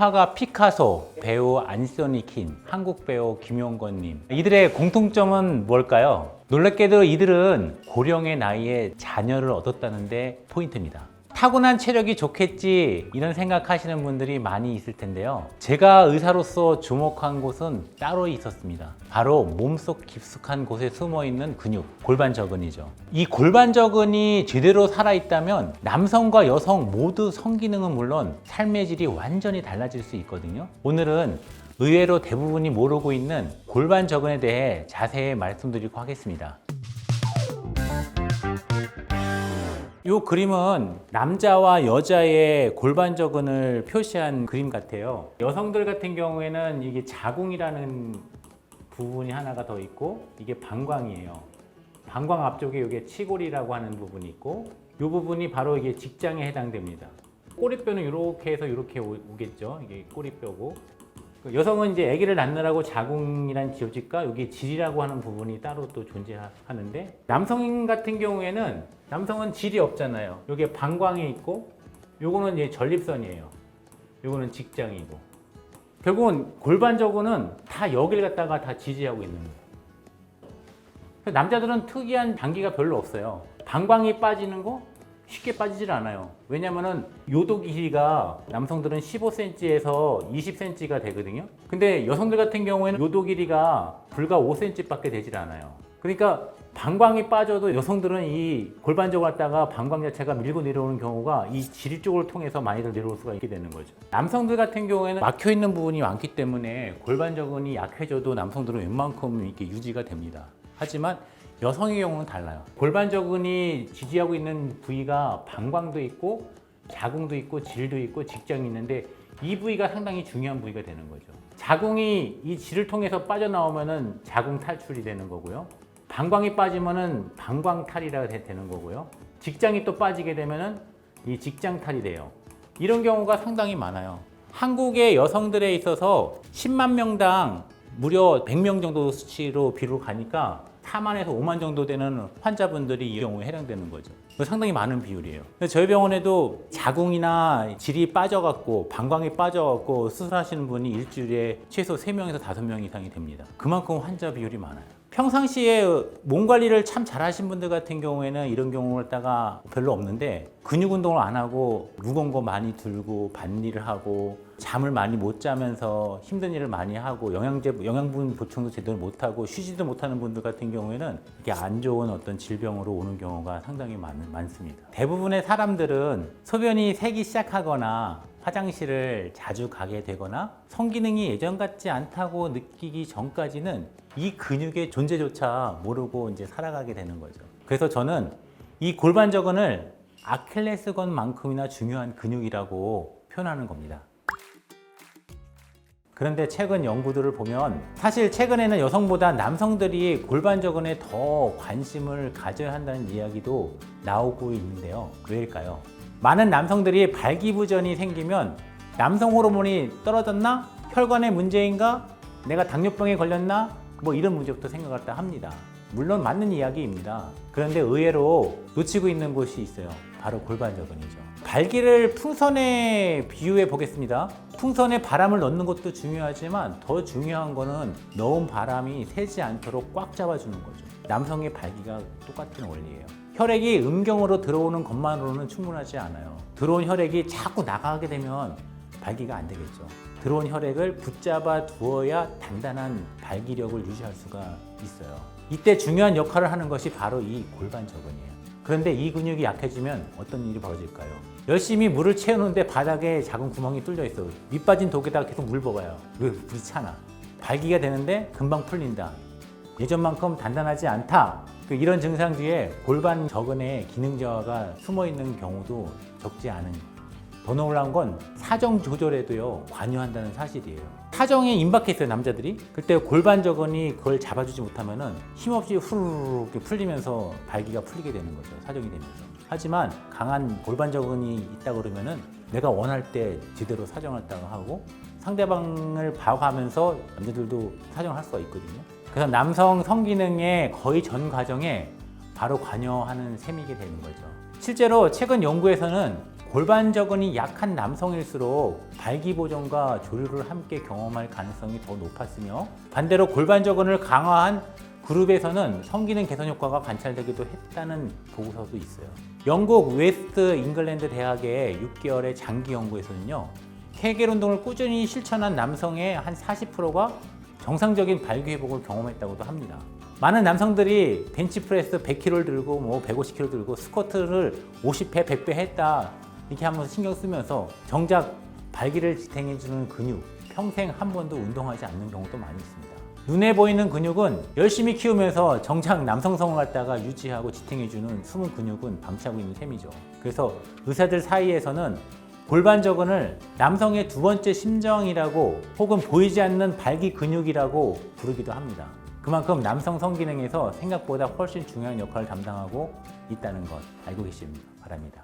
화가 피카소, 배우 안소니 킨, 한국 배우 김용건님. 이들의 공통점은 뭘까요? 놀랍게도 이들은 고령의 나이에 자녀를 얻었다는데 포인트입니다. 타고난 체력이 좋겠지 이런 생각하시는 분들이 많이 있을 텐데요. 제가 의사로서 주목한 곳은 따로 있었습니다. 바로 몸속 깊숙한 곳에 숨어있는 근육, 골반저근이죠. 이 골반저근이 제대로 살아있다면 남성과 여성 모두 성기능은 물론 삶의 질이 완전히 달라질 수 있거든요. 오늘은 의외로 대부분이 모르고 있는 골반저근에 대해 자세히 말씀드리고 하겠습니다. 이 그림은 남자와 여자의 골반저근을 표시한 그림 같아요. 여성들 같은 경우에는 이게 자궁이라는 부분이 하나가 더 있고 이게 방광이에요. 방광 앞쪽에 이게 치골이라고 하는 부분이 있고 이 부분이 바로 이게 직장에 해당됩니다. 꼬리뼈는 이렇게 해서 이렇게 오겠죠. 이게 꼬리뼈고 여성은 이제 아기를 낳느라고 자궁이란 조직과 여기 질이라고 하는 부분이 따로 또 존재하는데 남성 같은 경우에는 남성은 질이 없잖아요. 여기 방광이 있고 요거는 이제 전립선이에요. 요거는 직장이고 결국은 골반저근은 다 여기를 갖다가 다 지지하고 있는 거예요. 남자들은 특이한 장기가 별로 없어요. 방광이 빠지는 거 쉽게 빠지질 않아요. 왜냐면은 요도 길이가 남성들은 15cm에서 20cm가 되거든요. 근데 여성들 같은 경우에는 요도 길이가 불과 5cm밖에 되질 않아요. 그러니까 방광이 빠져도 여성들은 이 골반저근을 갖다가 방광 자체가 밀고 내려오는 경우가 이 질 쪽을 통해서 많이들 내려올 수가 있게 되는 거죠. 남성들 같은 경우에는 막혀 있는 부분이 많기 때문에 골반저근이 약해져도 남성들은 웬만큼 이렇게 유지가 됩니다. 하지만 여성의 경우는 달라요. 골반저근이 지지하고 있는 부위가 방광도 있고 자궁도 있고 질도 있고 직장이 있는데 이 부위가 상당히 중요한 부위가 되는 거죠. 자궁이 이 질을 통해서 빠져나오면은 자궁 탈출이 되는 거고요. 방광이 빠지면은 방광탈이라 되는 거고요. 직장이 또 빠지게 되면은 이 직장탈이 돼요. 이런 경우가 상당히 많아요. 한국의 여성들에 있어서 10만 명당 무려 100명 정도 수치로 비로 가니까 4만에서 5만 정도 되는 환자분들이 이 경우에 해당되는 거죠. 상당히 많은 비율이에요. 저희 병원에도 자궁이나 질이 빠져갖고 방광이 빠져갖고 수술하시는 분이 일주일에 최소 3명에서 5명 이상이 됩니다. 그만큼 환자 비율이 많아요. 평상시에 몸 관리를 참 잘하신 분들 같은 경우에는 이런 경우를 갖다가 별로 없는데 근육 운동을 안 하고 무거운 거 많이 들고 밭일을 하고 잠을 많이 못 자면서 힘든 일을 많이 하고 영양분 보충도 제대로 못 하고 쉬지도 못하는 분들 같은 경우에는 이게 안 좋은 어떤 질병으로 오는 경우가 상당히 많습니다. 대부분의 사람들은 소변이 새기 시작하거나 화장실을 자주 가게 되거나 성기능이 예전 같지 않다고 느끼기 전까지는 이 근육의 존재조차 모르고 이제 살아가게 되는 거죠. 그래서 저는 이 골반저근을 아킬레스건만큼이나 중요한 근육이라고 표현하는 겁니다. 그런데 최근 연구들을 보면 사실 최근에는 여성보다 남성들이 골반저근에 더 관심을 가져야 한다는 이야기도 나오고 있는데요. 왜일까요? 많은 남성들이 발기부전이 생기면 남성 호르몬이 떨어졌나? 혈관에 문제인가? 내가 당뇨병에 걸렸나? 뭐 이런 문제부터 생각을 다 합니다. 물론 맞는 이야기입니다. 그런데 의외로 놓치고 있는 곳이 있어요. 바로 골반저근이죠. 발기를 풍선에 비유해 보겠습니다. 풍선에 바람을 넣는 것도 중요하지만 더 중요한 거는 넣은 바람이 새지 않도록 꽉 잡아주는 거죠. 남성의 발기가 똑같은 원리예요. 혈액이 음경으로 들어오는 것만으로는 충분하지 않아요. 들어온 혈액이 자꾸 나가게 되면 발기가 안 되겠죠. 들어온 혈액을 붙잡아 두어야 단단한 발기력을 유지할 수가 있어요. 이때 중요한 역할을 하는 것이 바로 이 골반저근이에요. 그런데 이 근육이 약해지면 어떤 일이 벌어질까요? 열심히 물을 채우는데 바닥에 작은 구멍이 뚫려 있어. 밑 빠진 독에다가 계속 물 부어요. 왜 물이 차나? 발기가 되는데 금방 풀린다. 예전만큼 단단하지 않다. 이런 증상 뒤에 골반저근의 기능 저하가 숨어 있는 경우도 적지 않은. 더 놀라운 건 사정 조절에도요 관여한다는 사실이에요. 사정에 임박해 있어요, 남자들이. 그때 골반저근이 그걸 잡아주지 못하면은 힘없이 후루룩 풀리면서 발기가 풀리게 되는 거죠. 사정이 되면서. 하지만 강한 골반저근이 있다 그러면은 내가 원할 때 제대로 사정을 했다가 하고 상대방을 봐가면서 남자들도 사정을 할 수가 있거든요. 그래서 남성 성기능의 거의 전 과정에 바로 관여하는 셈이게 되는 거죠. 실제로 최근 연구에서는 골반 저근이 약한 남성일수록 발기보정과 조류를 함께 경험할 가능성이 더 높았으며 반대로 골반 저근을 강화한 그룹에서는 성기능 개선 효과가 관찰되기도 했다는 보고서도 있어요. 영국 웨스트 잉글랜드 대학의 6개월의 장기 연구에서는요, 케겔 운동을 꾸준히 실천한 남성의 한 40%가 정상적인 발기 회복을 경험했다고도 합니다. 많은 남성들이 벤치프레스 100kg를 들고 150kg 들고 스쿼트를 50회, 100배 했다 이렇게 하면서 신경 쓰면서 정작 발기를 지탱해주는 근육 평생 한 번도 운동하지 않는 경우도 많이 있습니다. 눈에 보이는 근육은 열심히 키우면서 정작 남성성을 갖다가 유지하고 지탱해주는 숨은 근육은 방치하고 있는 셈이죠. 그래서 의사들 사이에서는 골반 저근을 남성의 두 번째 심장이라고 혹은 보이지 않는 발기 근육이라고 부르기도 합니다. 그만큼 남성 성기능에서 생각보다 훨씬 중요한 역할을 담당하고 있다는 것 알고 계시기 바랍니다.